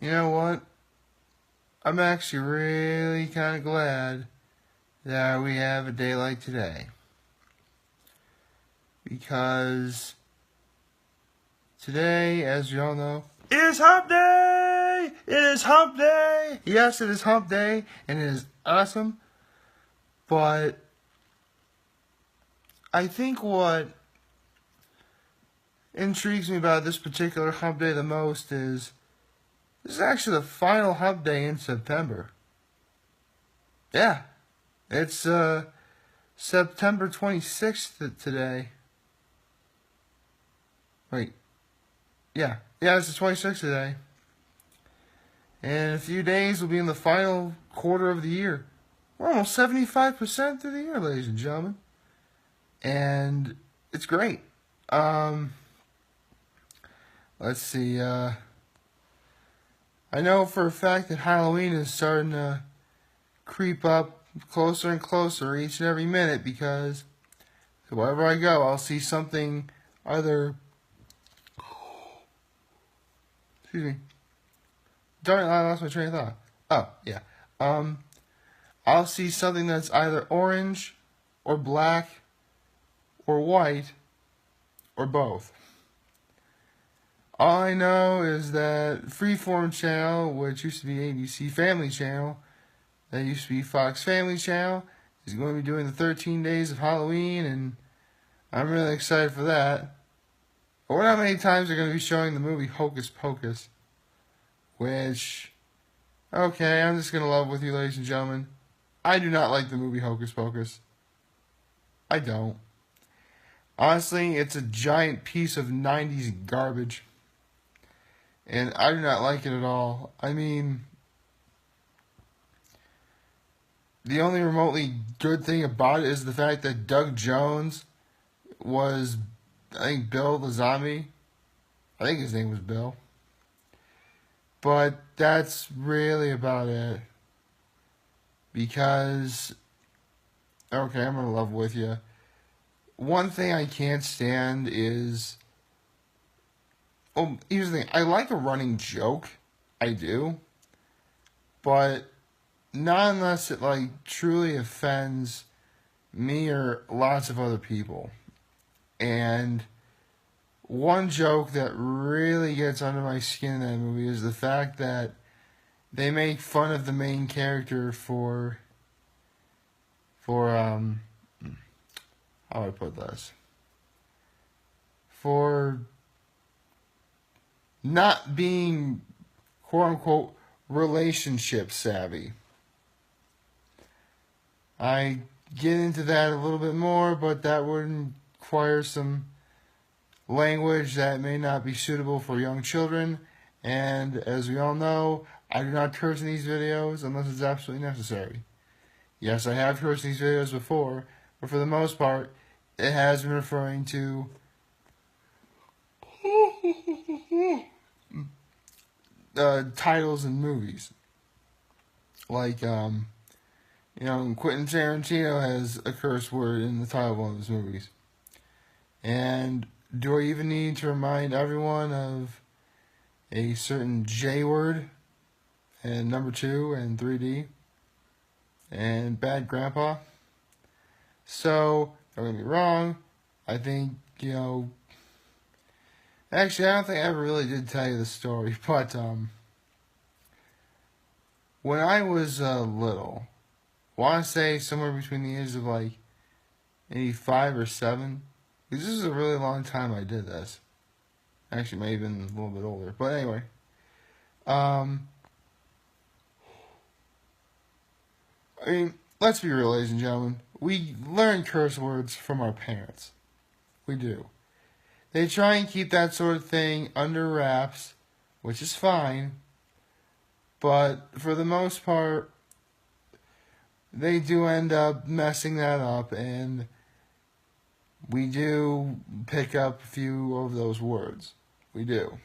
you know what? I'm actually really kind of glad that we have a day like today. Because today, as you all know, is hump day! It is hump day! Yes, it is hump day, and it is awesome. But I think what intrigues me about this particular hump day the most is this is actually the final hump day in September. Yeah, it's September 26th today. Wait, yeah, it's the 26th today. And in a few days, we'll be in the final quarter of the year. We're almost 75% through the year, ladies and gentlemen. And it's great. Let's see. I know for a fact that Halloween is starting to creep up closer and closer each and every minute because wherever I go, I'll see something either... Excuse me. Darn it, I lost my train of thought. Oh, yeah. I'll see something that's either orange or black or white or both. All I know is that Freeform Channel, which used to be ABC Family Channel, that used to be Fox Family Channel, is going to be doing the 13 days of Halloween, and I'm really excited for that. I wonder how many times they're going to be showing the movie Hocus Pocus, which, okay, I'm just going to love with you, ladies and gentlemen. I do not like the movie Hocus Pocus. I don't. Honestly, it's a giant piece of 90s garbage. And I do not like it at all. I mean, the only remotely good thing about it is the fact that Doug Jones was, I think, Bill the Zombie. I think his name was Bill. But that's really about it. Because, okay, I'm going to level with you. One thing I can't stand is... Well, here's the thing. I like a running joke. I do. But not unless it, truly offends me or lots of other people. And one joke that really gets under my skin in that movie is the fact that they make fun of the main character for how do I put this? For not being, quote-unquote, relationship savvy. I get into that a little bit more, but that would require some language that may not be suitable for young children. And as we all know, I do not curse in these videos unless it's absolutely necessary. Yes, I have cursed in these videos before, but for the most part, it has been referring to titles in movies. Like, Quentin Tarantino has a curse word in the title of one of his movies. And do I even need to remind everyone of a certain J word, and number 2, and 3D, and Bad Grandpa? So, don't get me wrong, I think, actually, I don't think I ever really did tell you the story, but, when I was little, I want to say somewhere between the ages of, maybe 5 or 7, because this is a really long time I did this. Actually, maybe even a little bit older, but anyway. I mean, let's be real, ladies and gentlemen. We learn curse words from our parents. We do. They try and keep that sort of thing under wraps, which is fine. But for the most part, they do end up messing that up, and we do pick up a few of those words. We do.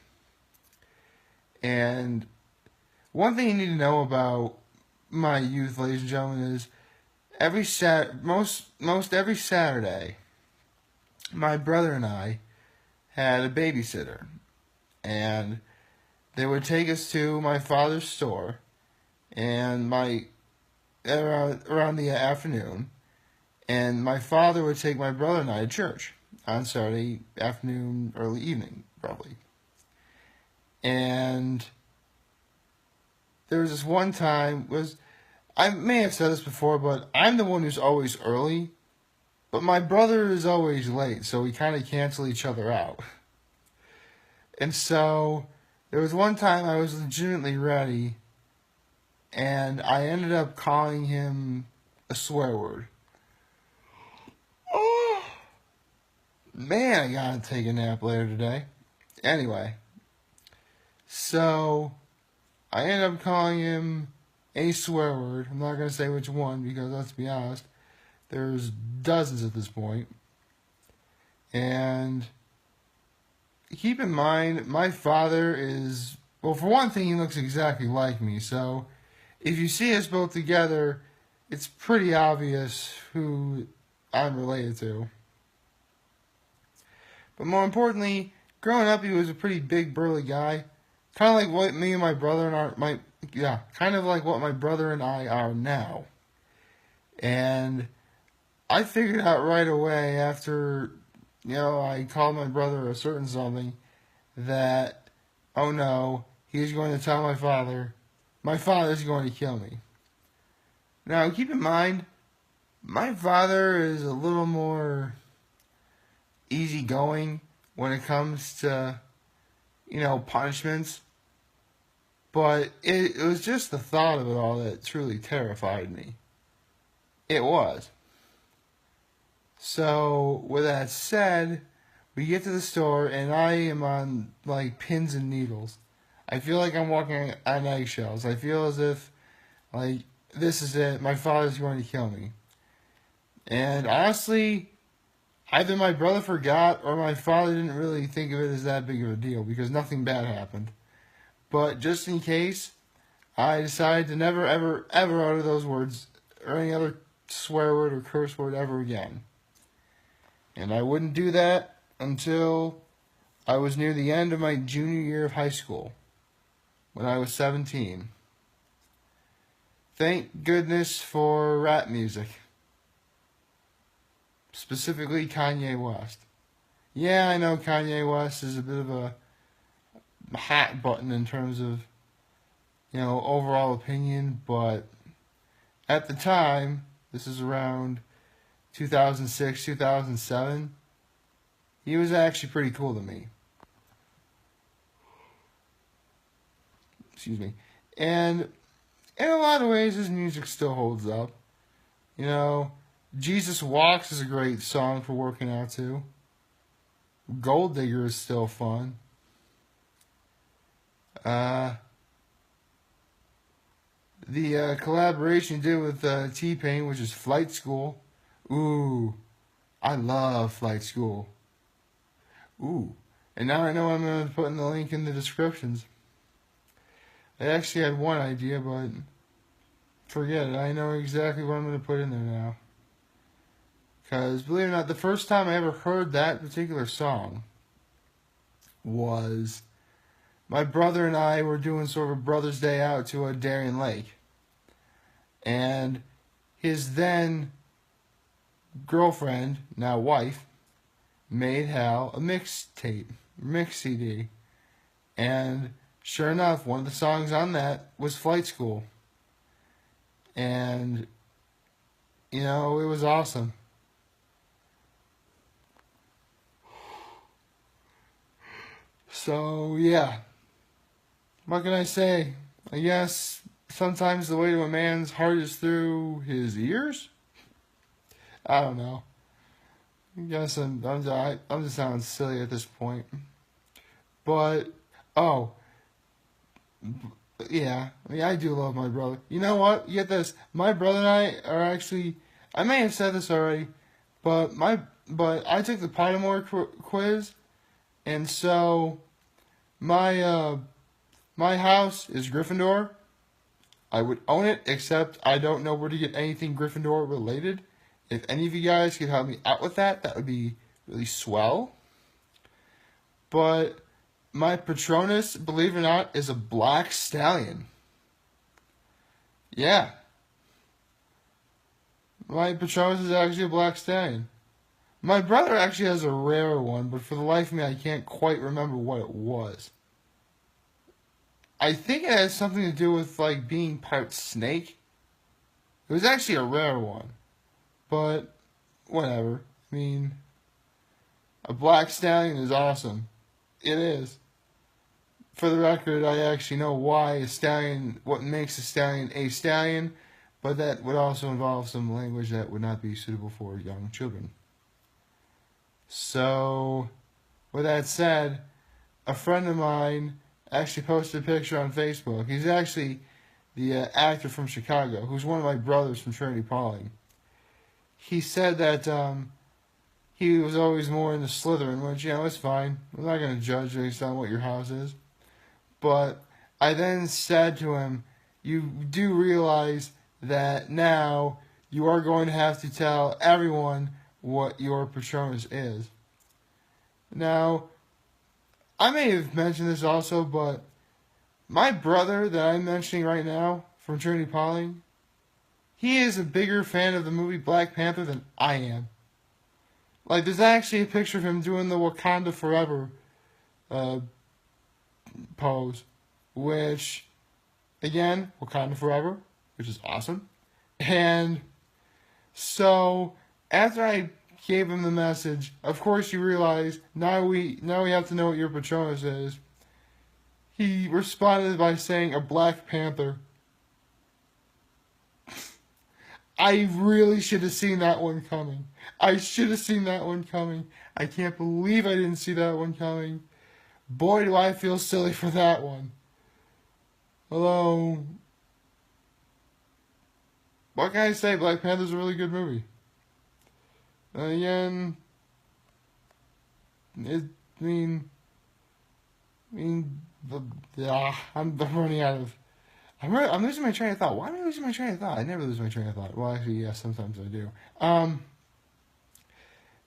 And one thing you need to know about my youth, ladies and gentlemen, is most every Saturday, my brother and I had a babysitter. And they would take us to my father's store, and around the afternoon, and my father would take my brother and I to church on Saturday afternoon, early evening, probably. And there was this one time, I may have said this before, but I'm the one who's always early, but my brother is always late, so we kind of cancel each other out. And so there was one time I was legitimately ready, and I ended up calling him a swear word. Oh, man, I gotta take a nap later today. Anyway, so I ended up calling him a swear word. I'm not gonna say which one because, let's be honest, there's dozens at this point. And keep in mind, my father is, well, for one thing, he looks exactly like me. So if you see us both together, it's pretty obvious who I'm related to. But more importantly, growing up, he was a pretty big, burly guy. Kind of like what me and my brother kind of like what my brother and I are now. And I figured out right away after, I called my brother a certain something that, oh no, he's going to tell my father's going to kill me. Now, keep in mind, my father is a little more easygoing when it comes to, punishments. But it was just the thought of it all that truly terrified me. It was. So, with that said, we get to the store, and I am on, pins and needles. I feel like I'm walking on eggshells. I feel as if, this is it. My father's going to kill me. And honestly, either my brother forgot or my father didn't really think of it as that big of a deal because nothing bad happened. But just in case, I decided to never, ever, ever utter those words or any other swear word or curse word ever again. And I wouldn't do that until I was near the end of my junior year of high school, when I was 17. Thank goodness for rap music. Specifically Kanye West. Yeah, I know Kanye West is a bit of a hot button in terms of, overall opinion, but at the time, this is around 2006, 2007, he was actually pretty cool to me. Excuse me. And in a lot of ways, his music still holds up. Jesus Walks is a great song for working out to. Gold Digger is still fun. The collaboration he did with T-Pain, which is Flight School. Ooh, I love Flight School. Ooh, and now I know I'm going to put in the link in the descriptions. I actually had one idea, but forget it. I know exactly what I'm going to put in there now. Because, believe it or not, the first time I ever heard that particular song was my brother and I were doing sort of a brother's day out to a Darien Lake. And his then girlfriend, now wife, made Hal a mix CD. And sure enough, one of the songs on that was Flight School. And, it was awesome. So, yeah. What can I say? I guess sometimes the way to a man's heart is through his ears? I don't know. I guess I'm just sounding silly at this point. But, yeah. I do love my brother. You know what? You get this. My brother and I are actually, I may have said this already, but I took the Pottermore quiz, and so my house is Gryffindor. I would own it, except I don't know where to get anything Gryffindor related. If any of you guys could help me out with that, that would be really swell. But My Patronus, believe it or not, is a black stallion. Yeah. My Patronus is actually a black stallion. My brother actually has a rare one, but for the life of me, I can't quite remember what it was. I think it has something to do with, like, being part snake. It was actually a rare one. But, whatever. I mean, a black stallion is awesome. It is. For the record, I actually know what makes a stallion, but that would also involve some language that would not be suitable for young children. So, with that said, a friend of mine actually posted a picture on Facebook. He's actually the actor from Chicago, who's one of my brothers from Trinity Pauling. He said that he was always more into Slytherin, which, it's fine. I'm not going to judge based on what your house is. But I then said to him, you do realize that now you are going to have to tell everyone what your Patronus is. Now, I may have mentioned this also, but my brother that I'm mentioning right now from Trinity Pauling, he is a bigger fan of the movie Black Panther than I am. Like, there's actually a picture of him doing the Wakanda Forever pose, which, again, Wakanda Forever, which is awesome. And so, after I gave him the message, of course you realize, now we have to know what your Patronus is. He responded by saying a Black Panther. I really should have seen that one coming. I can't believe I didn't see that one coming. Boy, do I feel silly for that one. Although, what can I say? Black Panther's a really good movie. Again, I'm running out of. I'm losing my train of thought. Why am I losing my train of thought? I never lose my train of thought. Well, actually, yes, sometimes I do.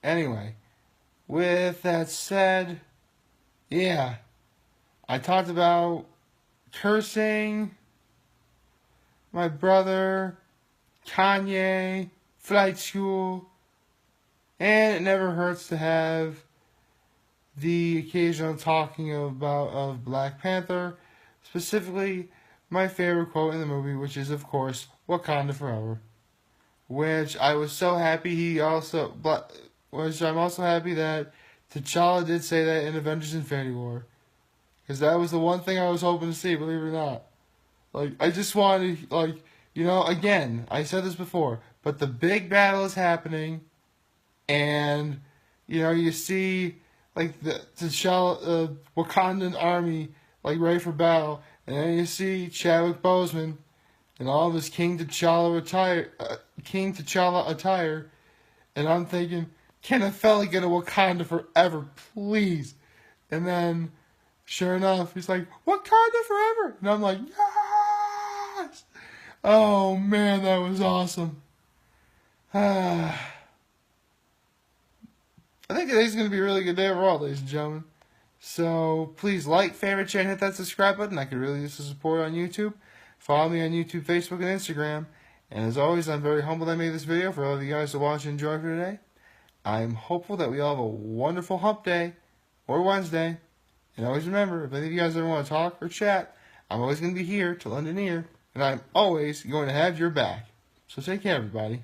Anyway, with that said, yeah, I talked about cursing, my brother, Kanye, flight school, and it never hurts to have the occasional talking of Black Panther, specifically my favorite quote in the movie, which is, of course, Wakanda Forever. Which I was so happy which I'm also happy that T'Challa did say that in Avengers Infinity War. Because that was the one thing I was hoping to see, believe it or not. Like, I just wanted, again, I said this before, but the big battle is happening, and, you see, like, the T'Challa, Wakandan army, like, ready for battle, and then you see Chadwick Boseman and all of his King T'Challa attire, and I'm thinking, can a fella get a Wakanda Forever, please? And then, sure enough, he's like, Wakanda Forever! And I'm like, yes! Oh, man, that was awesome. I think today's going to be a really good day overall, ladies and gentlemen. So, please like, favorite, share, and hit that subscribe button. I could really use the support on YouTube. Follow me on YouTube, Facebook, and Instagram. And as always, I'm very humbled I made this video for all of you guys to watch and enjoy for today. I'm hopeful that we all have a wonderful hump day or Wednesday. And always remember, if any of you guys ever want to talk or chat, I'm always going to be here to lend an ear. And I'm always going to have your back. So take care, everybody.